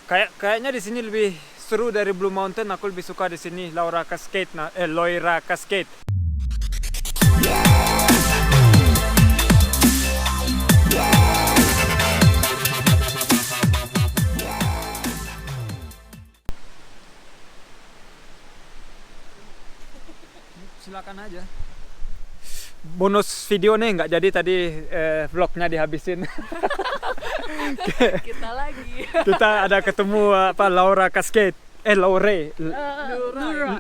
Kayaknya di sini lebih seru dari Blue Mountain. Aku lebih suka di sini Loira Cascade. Silakan aja. Bonus video nih nggak jadi tadi, vlognya dihabisin. Kita lagi. Kita ada ketemu Loira Cascade.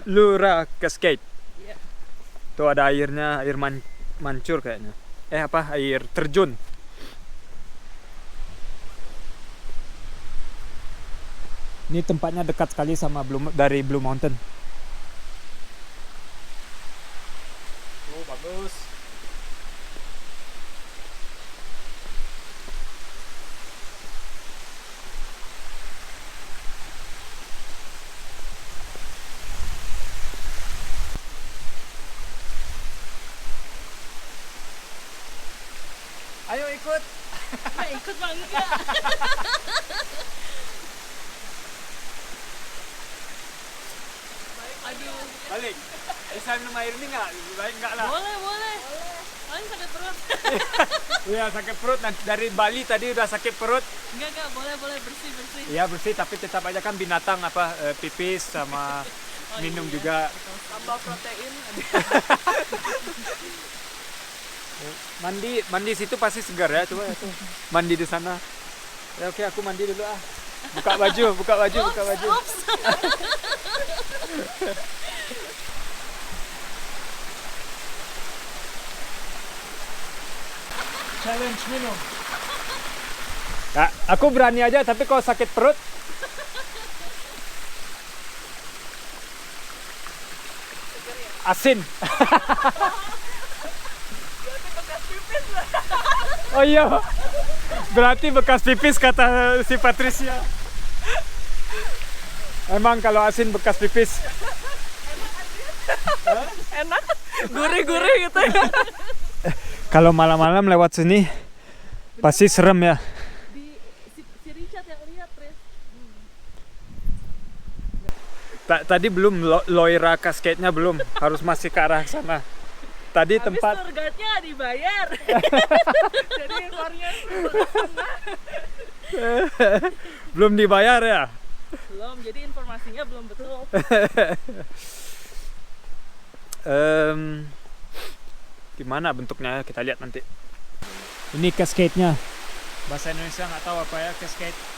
Loira Cascade. Iya. Tuh ada airnya, air mancur kayaknya. Air terjun. Ini tempatnya dekat sekali sama dari Blue Mountain. Oh, bagus. Ayo ikut. Nah, ikut bang enggak? Aduh. Balik. Bisa minum air ini nggak? Lebih baik nggak lah. Boleh. Paling sakit perut. Iya sakit perut. Nah, dari Bali tadi udah sakit perut. Enggak, boleh bersih. Iya bersih, tapi tetap aja kan binatang pipis sama minum iya. juga. Tambah protein. Mandi situ pasti segar ya, coba ya tuh. Mandi di sana. Ya oke, aku mandi dulu ah. Buka baju. Oops. Challenge minum. Nah, aku berani aja, tapi kalau sakit perut asin. Oh iya, berarti bekas pipis kata si Patricia. Emang kalau asin bekas pipis. Enak. Gurih gitu ya. Kalau malam-malam lewat sini pasti serem ya. Si Richard yang lihat, Tris. Tadi belum Loira Cascade-nya belum, harus masih ke arah sana. Tadi Habis tempat tour guide-nya dibayar. Jadi keluarnya belum dibayar ya. belum, jadi informasinya belum betul. Gimana bentuknya kita lihat nanti. Ini cascade-nya. Bahasa Indonesia nggak tahu apa ya cascade.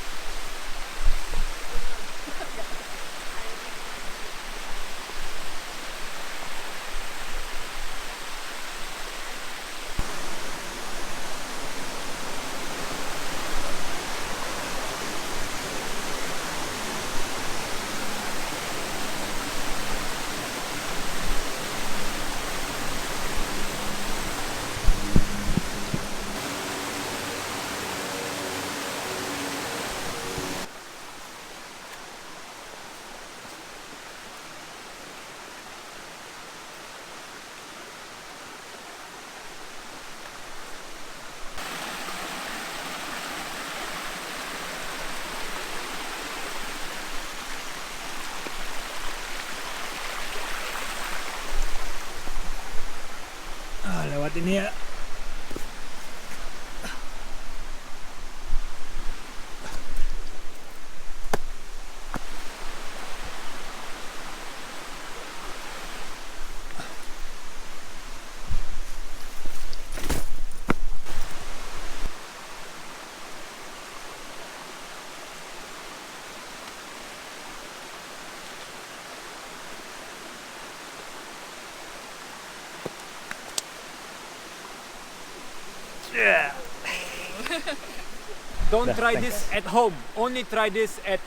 Lewat ini ya. Don't try this at home. Only try this at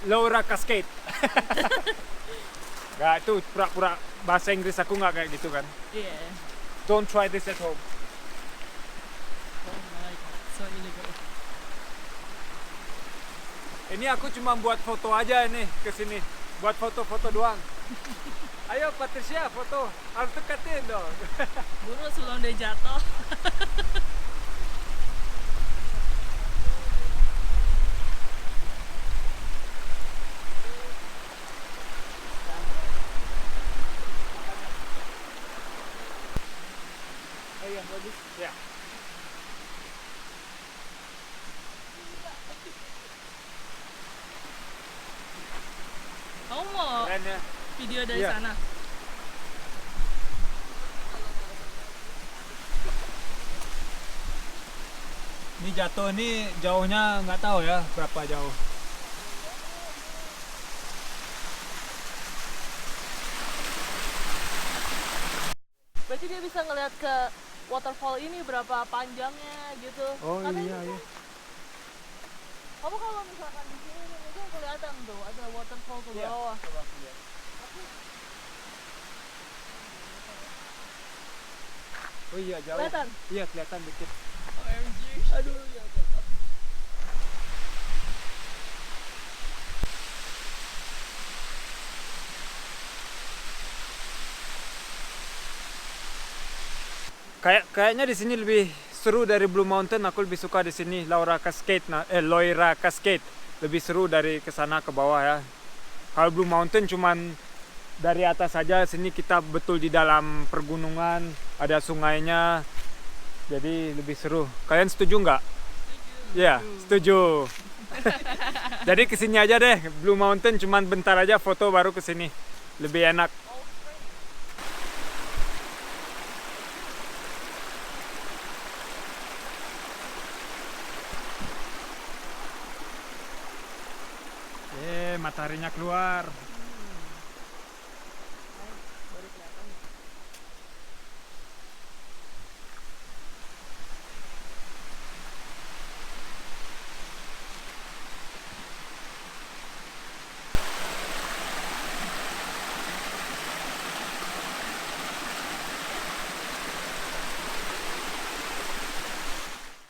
Loira Cascade. Gak, itu pura-pura bahasa Inggris aku nggak kayak gitu kan. Iya. Don't try this at home. Oh my god, so illegal. Ini aku cuma buat foto aja nih ke sini. Buat foto-foto doang. Ayo Patricia foto. Harus deketin dong. Buru sebelum dia jatuh. keren ya. Video dari Iya. sana. Ini jatuh ini jauhnya nggak tahu ya berapa jauh. Berarti dia bisa ngeliat ke waterfall ini berapa panjangnya gitu. Oh Katanya iya bisa. iya. Kamu kalau misalkan di sini nih, mungkin kelihatan tuh ada waterfall ke Iya, bawah. coba aku lihat. Oh iya jauh. Kelihatan? Iya kelihatan dikit. OMG. Aduh ya Allah. Kayaknya di sini lebih seru dari Blue Mountain. Aku lebih suka di sini Loira Cascade. Lebih seru dari ke sana ke bawah ya. Kalau Blue Mountain cuman dari atas saja, sini kita betul di dalam pergunungan, ada sungainya. Jadi lebih seru. Kalian setuju nggak? Iya, setuju. Jadi kesini aja deh, Blue Mountain cuman bentar aja foto baru kesini. Lebih enak. Mataharinya keluar.